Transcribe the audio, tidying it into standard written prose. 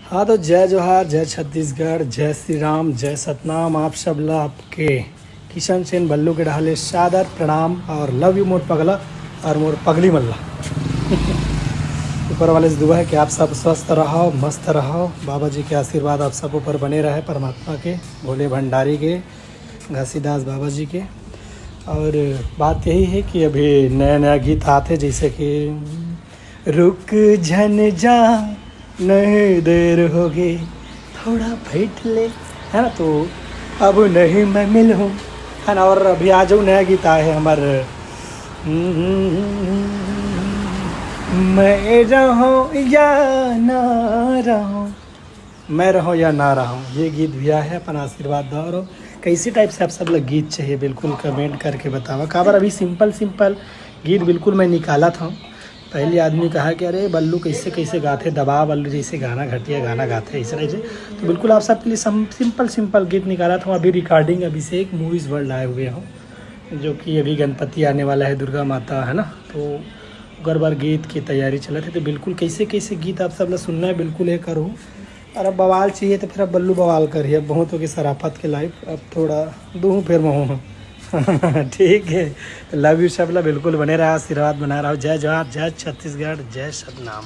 हाँ तो जय जोहार, जय छत्तीसगढ़, जय श्री राम, जय सतनाम। आप सब ला आपके किशन सेन बल्लू के ढाले सादर प्रणाम और लव यू मोर पगला और मोर पगली मल्ला। ऊपर वाले से दुआ है कि आप सब स्वस्थ रहो, मस्त रहो। बाबा जी के आशीर्वाद आप सब ऊपर बने रहे, परमात्मा के, भोले भंडारी के, घासीदास बाबा जी के। और बात यही है कि अभी नया नया गीत आते, जैसे कि रुक झन जा नहीं देर होगी थोड़ा बैठ ले, है ना। तो अब नहीं मैं मिलूँ, है ना। और अभी आज जो नया गीत आया है हमारे मैं रहूं या ना रहूं, मैं रहूं या ना रहूं, ये गीत भी आया है। अपन आशीर्वाद दो। और कैसी टाइप से आप सब लोग गीत चाहिए बिल्कुल कमेंट करके बतावा। काबर अभी सिंपल सिंपल गीत बिल्कुल मैं निकाला था। पहले आदमी कहा कि अरे बल्लू कैसे कैसे गाते, दबा बल्लू जैसे गाना घटिया गाना गाते ऐसे ऐसे। तो बिल्कुल आप सबके लिए सिंपल सिंपल गीत निकाला था। अभी रिकॉर्डिंग अभिषेक मूवीज़ वर्ल्ड आए हुए हों, जो कि अभी गणपति आने वाला है, दुर्गा माता, है ना। तो गरबार बार गीत की तैयारी चल रही थी। तो बिल्कुल कैसे कैसे गीत आप सब लोग सुनना है बिल्कुल ये करूँ। और अब बवाल चाहिए तो फिर अब बल्लू बवाल करिए। अब बहुत हो गई सराफत के लाइफ, अब थोड़ा दूँ फिर मैं ठीक है। लव यू सब लोग, बिल्कुल बने रहा, आशीर्वाद बना रहा हूँ। जय जवाहर, जय छत्तीसगढ़, जय सतनाम।